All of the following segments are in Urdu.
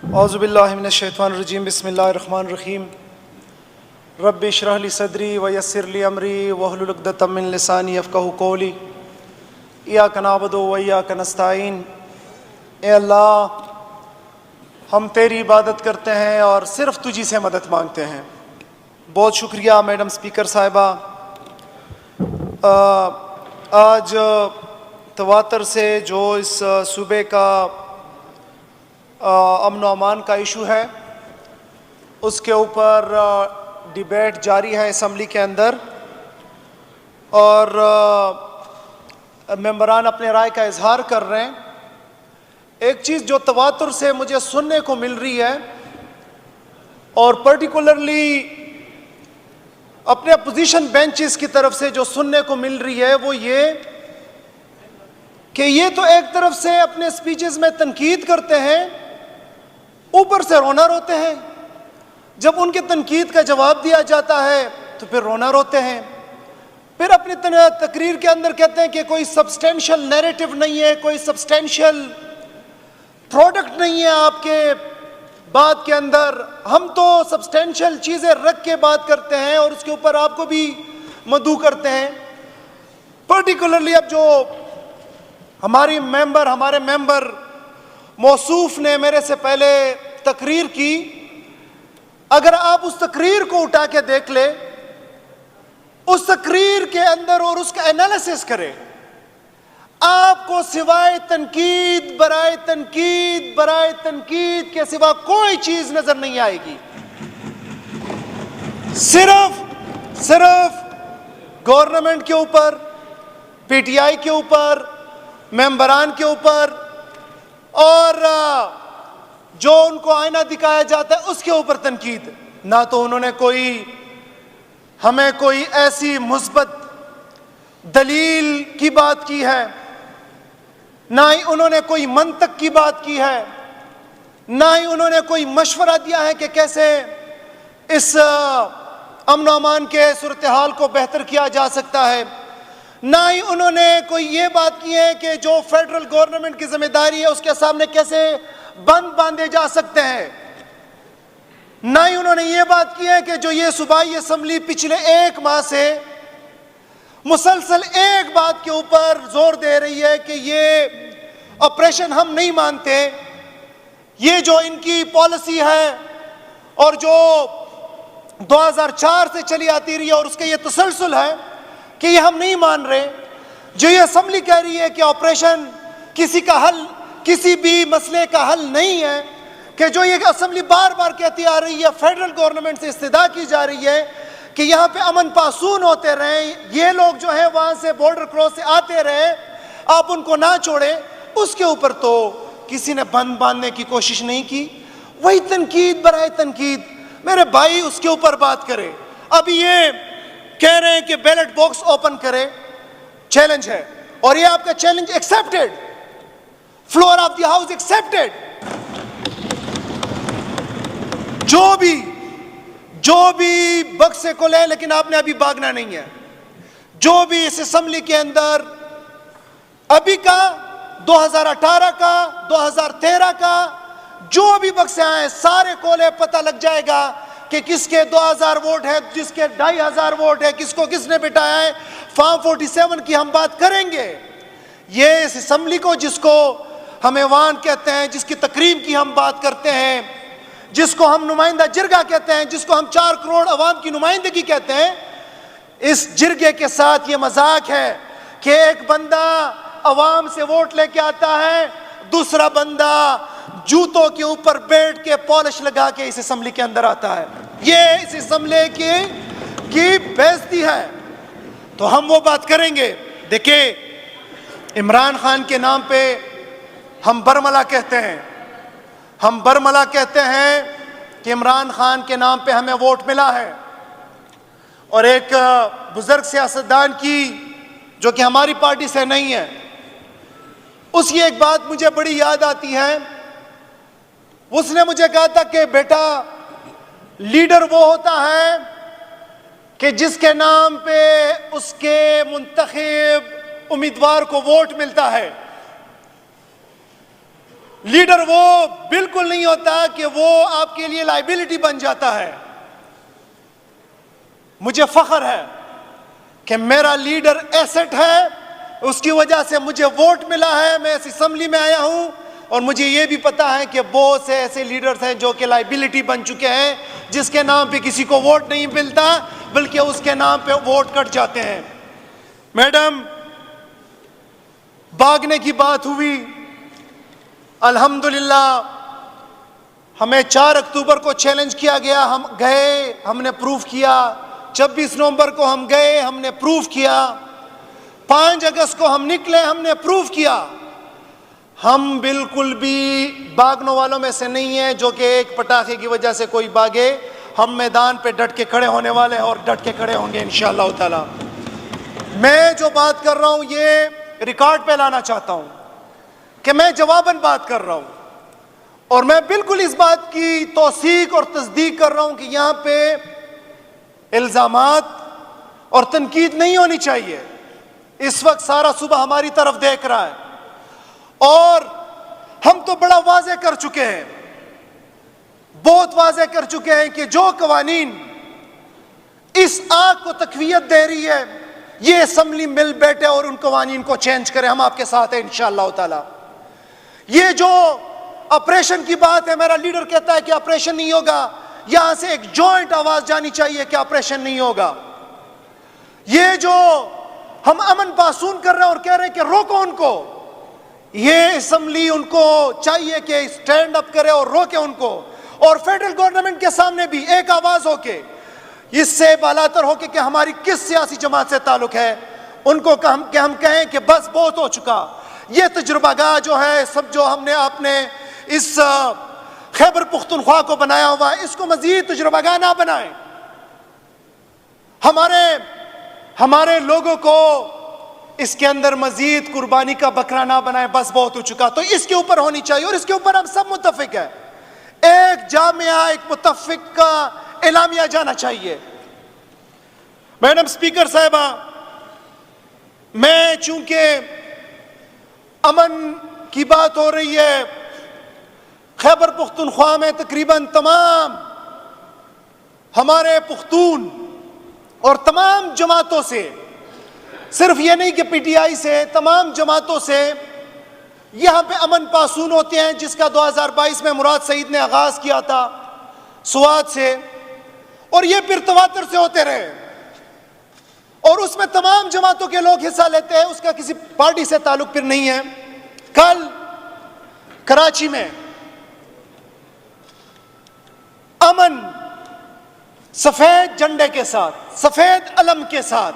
اعوذ باللہ من الشیطان الرجیم بسم اللہ الرحمن الرحیم رب اشرح لی صدری ویسر لی امری واحلل عقدۃ من لسانی یفقہوا قولی ایاک نعبد و ایاک نستعین۔ اے اللہ، ہم تیری عبادت کرتے ہیں اور صرف تجھی سے مدد مانگتے ہیں۔ بہت شکریہ میڈم اسپیکر صاحبہ۔ آج تواتر سے جو اس صوبے کا امن و امان کا ایشو ہے، اس کے اوپر ڈیبیٹ جاری ہے اسمبلی کے اندر، اور ممبران اپنے رائے کا اظہار کر رہے ہیں۔ ایک چیز جو تواتر سے مجھے سننے کو مل رہی ہے، اور پرٹیکولرلی اپنے اپوزیشن بینچز کی طرف سے جو سننے کو مل رہی ہے، وہ یہ کہ یہ تو ایک طرف سے اپنے سپیچز میں تنقید کرتے ہیں، اوپر سے رونا روتے ہیں۔ جب ان کی تنقید کا جواب دیا جاتا ہے تو پھر رونا روتے ہیں۔ پھر اپنی تقریر کے اندر کہتے ہیں کہ کوئی سبسٹینشل نیریٹو نہیں ہے، کوئی سبسٹینشل پروڈکٹ نہیں ہے آپ کے بات کے اندر۔ ہم تو سبسٹینشل چیزیں رکھ کے بات کرتے ہیں اور اس کے اوپر آپ کو بھی مدعو کرتے ہیں۔ پرٹیکولرلی اب جو ہمارے ممبر موصوف نے میرے سے پہلے تقریر کی، اگر آپ اس تقریر کو اٹھا کے دیکھ لیں، اس تقریر کے اندر اور اس کا انالیسس کریں، آپ کو سوائے تنقید برائے تنقید کے سوا کوئی چیز نظر نہیں آئے گی۔ صرف گورنمنٹ کے اوپر، پی ٹی آئی کے اوپر، ممبران کے اوپر، اور جو ان کو آئینہ دکھایا جاتا ہے اس کے اوپر تنقید۔ نہ تو انہوں نے ہمیں کوئی ایسی مثبت دلیل کی بات کی ہے، نہ ہی انہوں نے کوئی منطق کی بات کی ہے، نہ ہی انہوں نے کوئی مشورہ دیا ہے کہ کیسے اس امن و امان کے صورتحال کو بہتر کیا جا سکتا ہے، نہ ہی انہوں نے کوئی یہ بات کی ہے کہ جو فیڈرل گورنمنٹ کی ذمہ داری ہے اس کے سامنے کیسے بند باندھے جا سکتے ہیں، نہ ہی انہوں نے یہ بات کی ہے کہ جو یہ صوبائی اسمبلی پچھلے 1 ماہ سے مسلسل ایک بات کے اوپر زور دے رہی ہے کہ یہ آپریشن ہم نہیں مانتے، یہ جو ان کی پالیسی ہے اور جو 2004 سے چلی آتی رہی ہے اور اس کا یہ تسلسل ہے کہ یہ ہم نہیں مان رہے۔ جو یہ اسمبلی کہہ رہی ہے کہ آپریشن کسی بھی مسئلے کا حل نہیں ہے، کہ جو یہ اسمبلی بار بار کہتی آ رہی ہے، فیڈرل گورنمنٹ سے استدعا کی جا رہی ہے کہ یہاں پہ امن پاسون ہوتے رہیں، یہ لوگ جو ہیں وہاں سے بارڈر کراس سے آتے رہے، آپ ان کو نہ چھوڑیں، اس کے اوپر تو کسی نے بند باندھنے کی کوشش نہیں کی۔ وہی تنقید برائے تنقید۔ میرے بھائی اس کے اوپر بات کرے۔ ابھی یہ کہہ رہے ہیں کہ بیلٹ باکس اوپن کرے، چیلنج ہے، اور یہ آپ کا challenge accepted, floor of the house accepted. جو بھی بکسے کو لے، لیکن آپ نے ابھی بھاگنا نہیں ہے۔ جو بھی اس اسمبلی کے اندر ابھی کا، 2018 کا، 2013 کا، جو بھی بکسے آئے سارے کولے، پتہ لگ جائے گا کہ کس کے 2000 ووٹ ہے، جس کے 2500 ووٹ ہے، کس نے بٹایا ہے۔ فارم 47 کی ہم بات کریں گے۔ یہ اس اسمبلی کو، جس کو ہم ایوان کہتے ہیں، جس کی تقریب کی ہم بات کرتے ہیں، جس کو ہم نمائندہ جرگہ کہتے ہیں، جس کو ہم 4 کروڑ عوام کی نمائندگی کہتے ہیں، اس جرگے کے ساتھ یہ مذاق ہے کہ ایک بندہ عوام سے ووٹ لے کے آتا ہے، دوسرا بندہ جوتوں کے اوپر بیٹھ کے پالش لگا کے اس اسمبلی کے اندر آتا ہے۔ یہ اس اسمبلی کی بےعزتی ہے۔ تو ہم وہ بات کریں گے۔ دیکھیں، عمران خان کے نام پہ ہم برملا کہتے ہیں، کہ عمران خان کے نام پہ ہمیں ووٹ ملا ہے۔ اور ایک بزرگ سیاستدان کی، جو کہ ہماری پارٹی سے نہیں ہے، اس کی ایک بات مجھے بڑی یاد آتی ہے۔ اس نے مجھے کہا تھا کہ بیٹا، لیڈر وہ ہوتا ہے کہ جس کے نام پہ اس کے منتخب امیدوار کو ووٹ ملتا ہے۔ لیڈر وہ بالکل نہیں ہوتا کہ وہ آپ کے لیے لائبلٹی بن جاتا ہے. مجھے فخر ہے کہ میرا لیڈر ایسٹ ہے, اس کی وجہ سے مجھے ووٹ ملا ہے, میں اس اسمبلی میں آیا ہوں, اور مجھے یہ بھی پتا ہے کہ بہت سے ایسے لیڈرز ہیں جو کہ لائبلٹی بن چکے ہیں, جس کے نام پہ کسی کو ووٹ نہیں ملتا بلکہ اس کے نام پہ ووٹ کٹ جاتے ہیں. میڈم, بھاگنے کی بات ہوئی, الحمدللہ ہمیں 4 اکتوبر کو چیلنج کیا گیا, ہم گئے, ہم نے پروف کیا. 26 نومبر کو ہم گئے, ہم نے پروف کیا. 5 اگست کو ہم نکلے, ہم نے پروف کیا. ہم بالکل بھی بھاگنے والوں میں سے نہیں ہیں جو کہ ایک پٹاخے کی وجہ سے کوئی بھاگے. ہم میدان پہ ڈٹ کے کھڑے ہونے والے ہیں اور ڈٹ کے کھڑے ہوں گے انشاءاللہ تعالی. میں جو بات کر رہا ہوں یہ ریکارڈ پہ لانا چاہتا ہوں کہ میں جواباً بات کر رہا ہوں, اور میں بالکل اس بات کی توثیق اور تصدیق کر رہا ہوں کہ یہاں پہ الزامات اور تنقید نہیں ہونی چاہیے. اس وقت سارا صوبہ ہماری طرف دیکھ رہا ہے, اور ہم تو بڑا واضح کر چکے ہیں, بہت واضح کر چکے ہیں کہ جو قوانین اس آگ کو تقویت دے رہی ہے, یہ اسمبلی مل بیٹھے اور ان قوانین کو چینج کریں. ہم آپ کے ساتھ ہیں انشاءاللہ تعالی. یہ جو آپریشن کی بات ہے, میرا لیڈر کہتا ہے کہ آپریشن نہیں ہوگا, یہاں سے ایک جوائنٹ آواز جانی چاہیے کہ آپریشن نہیں ہوگا. یہ جو ہم امن پاسون کر رہے ہیں اور کہہ رہے ہیں کہ روکو ان کو, یہ اسمبلی ان کو چاہیے کہ سٹینڈ اپ کرے اور روکے ان کو, اور فیڈرل گورنمنٹ کے سامنے بھی ایک آواز ہو کے, اس سے بالاتر ہو کے کہ ہماری کس سیاسی جماعت سے تعلق ہے, ان کو کہ ہم کہیں کہ بس بہت ہو چکا. یہ تجربہ گاہ جو ہے سب جو ہم نے آپ نے اس خیبر پختونخوا کو بنایا ہوا ہے, اس کو مزید تجربہ گاہ نہ بنائیں. ہمارے لوگوں کو اس کے اندر مزید قربانی کا بکرا نہ بنائیں, بس بہت ہو چکا. تو اس کے اوپر ہونی چاہیے, اور اس کے اوپر ہم سب متفق ہیں. ایک جامعہ, ایک متفق کا اعلامیہ جانا چاہیے. میڈم اسپیکر صاحبہ, میں چونکہ امن کی بات ہو رہی ہے, خیبر پختونخوا میں تقریباً تمام ہمارے پختون اور تمام جماعتوں سے, صرف یہ نہیں کہ پی ٹی آئی سے, تمام جماعتوں سے یہاں پہ امن پاسون ہوتے ہیں, جس کا 2022 میں مراد سعید نے آغاز کیا تھا سوات سے, اور یہ پھر تواتر سے ہوتے رہے, اور اس میں تمام جماعتوں کے لوگ حصہ لیتے ہیں, اس کا کسی پارٹی سے تعلق پھر نہیں ہے. کل کراچی میں امن سفید جھنڈے کے ساتھ, سفید علم کے ساتھ,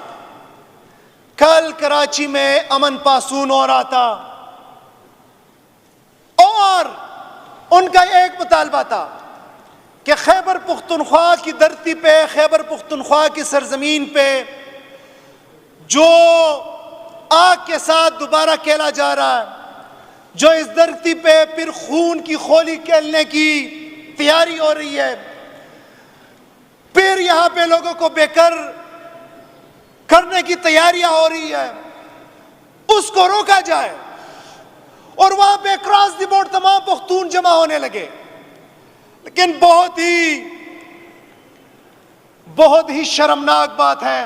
کل کراچی میں امن پاسون ہو رہا تھا, اور ان کا ایک مطالبہ تھا کہ خیبر پختونخوا کی دھرتی پہ, خیبر پختونخوا کی سرزمین پہ جو آگ کے ساتھ دوبارہ کھیلا جا رہا ہے, جو اس دھرتی پہ پھر خون کی کھولی کھیلنے کی تیاری ہو رہی ہے, پھر یہاں پہ لوگوں کو بے گھر کرنے کی تیاریاں ہو رہی ہے, اس کو روکا جائے. اور وہاں پہ کراس دی بورڈ تمام پختون جمع ہونے لگے. لیکن بہت ہی شرمناک بات ہے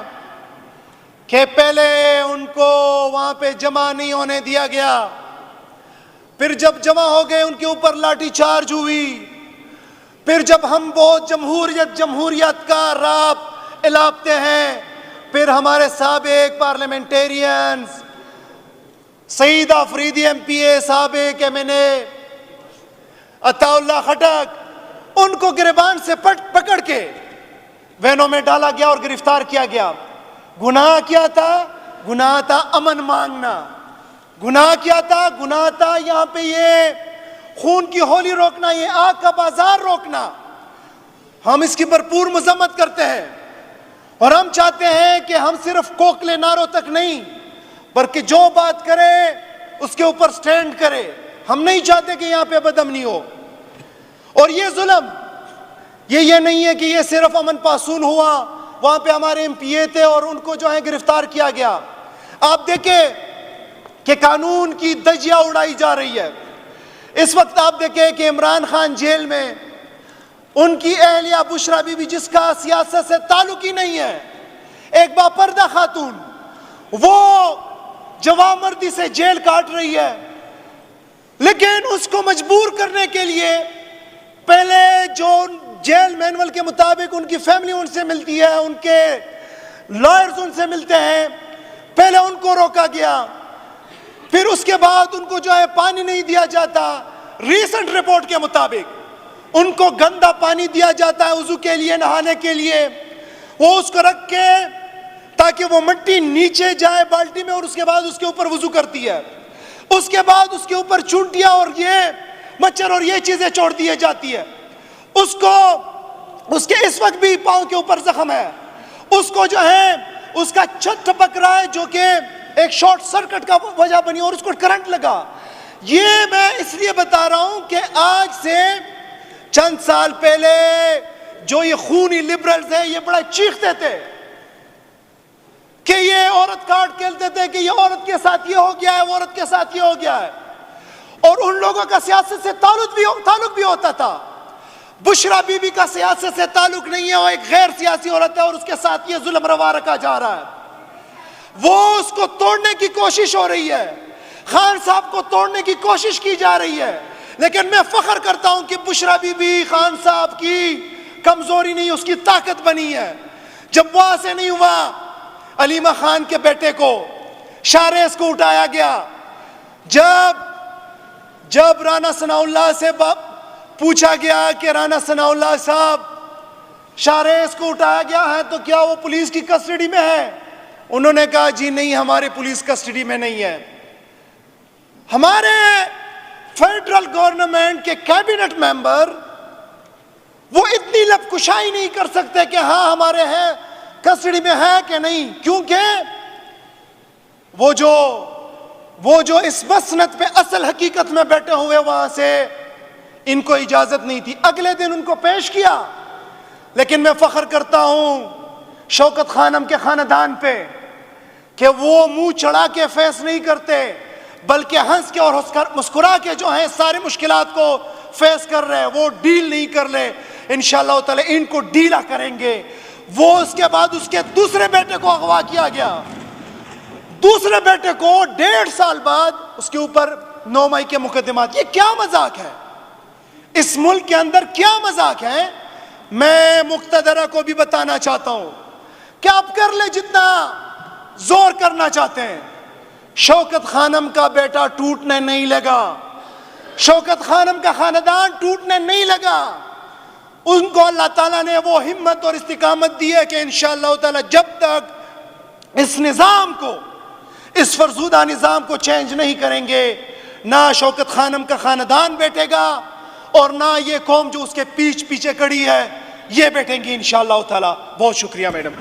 کہ پہلے ان کو وہاں پہ جمع نہیں ہونے دیا گیا, پھر جب جمع ہو گئے ان کے اوپر لاٹھی چارج ہوئی, پھر جب ہم بہت جمہوریت کا راپ الاپتے ہیں, پھر ہمارے سابق پارلیمنٹیرینز سعید آفریدی ایم پی اے, سابق ایم این اے عطا اللہ خٹک, ان کو گریبان سے پکڑ کے وینوں میں ڈالا گیا اور گرفتار کیا گیا. گناہ کیا تھا؟ گناہ تھا امن مانگنا. گناہ کیا تھا؟ گناہ تھا یہاں پہ یہ خون کی ہولی روکنا, یہ آگ کا بازار روکنا. ہم اس کی بھرپور مذمت کرتے ہیں, اور ہم چاہتے ہیں کہ ہم صرف کوکلے نعروں تک نہیں بلکہ جو بات کرے اس کے اوپر سٹینڈ کرے. ہم نہیں چاہتے کہ یہاں پہ بدامنی ہو. اور یہ ظلم یہ نہیں ہے کہ یہ صرف امن پاسون ہوا, وہاں پہ ہمارے ایم پی اے تھے اور ان کو جو ہے گرفتار کیا گیا. آپ دیکھیں کہ قانون کی دھجیاں اڑائی جا رہی ہے. اس وقت آپ دیکھیں کہ عمران خان جیل میں، ان کی اہلیہ بشرا بی بی جس کا سیاست سے تعلق ہی نہیں ہے، ایک باپردہ خاتون، وہ جوان مردی سے جیل کاٹ رہی ہے، لیکن اس کو مجبور کرنے کے لیے پہلے جو جیل مینول کے مطابق ان کی فیملی ان سے ملتی ہے، ان کے لائرز ان سے ملتے ہیں، پہلے ان کو روکا گیا، پھر اس کے بعد ان کو جو ہے پانی نہیں دیا جاتا، ریسنٹ رپورٹ کے مطابق ان کو گندا پانی دیا جاتا ہے وضو کے لیے، نہانے کے لیے، وہ اس کو رکھ کے تاکہ وہ مٹی نیچے جائے بالٹی میں، اور اس کے بعد اس کے اوپر وضو کرتی ہے، اس کے بعد اس کے اوپر چونٹیاں اور یہ مچھر اور یہ چیزیں چھوڑ دی جاتی ہے، اس کو اس کے اس وقت بھی پاؤں کے اوپر زخم ہے، اس کو جو ہے اس کا چھت ٹپک رہا ہے جو کہ ایک شارٹ سرکٹ کا وجہ بنی اور اس کو کرنٹ لگا۔ یہ میں اس لیے بتا رہا ہوں کہ آج سے چند سال پہلے جو یہ خونی لبرلز ہیں یہ بڑا چیختے تھے کہ یہ عورت کارڈ کھیلتے تھے کہ یہ عورت کے ساتھ یہ ہو گیا ہے، وہ عورت کے ساتھ یہ ہو گیا ہے، اور ان لوگوں کا سیاست سے تعلق بھی ہوتا تھا۔ بشرا بی بی کا سیاست سے تعلق نہیں ہے، وہ ایک غیر سیاسی عورت ہے اور اس کے ساتھ یہ ظلم روا رکھا جا رہا ہے، وہ اس کو توڑنے کی کوشش ہو رہی ہے، خان صاحب کو توڑنے کی کوشش کی جا رہی ہے، لیکن میں فخر کرتا ہوں کہ بشرا بی بی خان صاحب کی کمزوری نہیں، اس کی طاقت بنی ہے۔ جب وہاں سے نہیں ہوا، علیمہ خان کے بیٹے کو شاریز کو اٹھایا گیا، جب رانا ثناء اللہ سے پوچھا گیا کہ رانا ثناء اللہ صاحب شاریز کو اٹھایا گیا ہے تو کیا وہ پولیس کی کسٹڈی میں ہے؟ انہوں نے کہا جی نہیں، ہمارے پولیس کسٹڈی میں نہیں ہے۔ ہمارے فیڈرل گورنمنٹ کے کیبنٹ ممبر وہ اتنی لب کشائی نہیں کر سکتے کہ ہاں ہمارے ہیں کسٹڈی میں ہے کہ نہیں، کیونکہ وہ جو اس مسند پہ اصل حقیقت میں بیٹھے ہوئے وہاں سے ان کو اجازت نہیں تھی۔ اگلے دن ان کو پیش کیا، لیکن میں فخر کرتا ہوں شوکت خانم کے خاندان پہ کہ وہ منہ چڑھا کے فیس نہیں کرتے، بلکہ ہنس کے اور مسکرا کے جو ہیں سارے مشکلات کو فیس کر رہے ہیں، وہ ڈیل نہیں کر رہے۔ انشاءاللہ تعالی ان کو ڈیلا کریں گے۔ وہ اس کے بعد اس کے دوسرے بیٹے کو اغوا کیا گیا، دوسرے بیٹے کو 1.5 سال بعد اس کے اوپر 9 مئی کے مقدمات۔ یہ کیا مذاق ہے؟ اس ملک کے اندر کیا مذاق ہے؟ میں مقتدرہ کو بھی بتانا چاہتا ہوں کہ آپ کر لیں جتنا زور کرنا چاہتے ہیں، شوکت خانم کا بیٹا ٹوٹنے نہیں لگا، شوکت خانم کا خاندان ٹوٹنے نہیں لگا۔ ان کو اللہ تعالیٰ نے وہ ہمت اور استقامت دی ہے کہ انشاءاللہ تعالیٰ جب تک اس نظام کو، اس فرسودہ نظام کو چینج نہیں کریں گے، نہ شوکت خانم کا خاندان بیٹھے گا اور نہ یہ قوم جو اس کے پیچھے کڑی ہے یہ بیٹھیں گی انشاءاللہ تعالیٰ۔ بہت شکریہ میڈم۔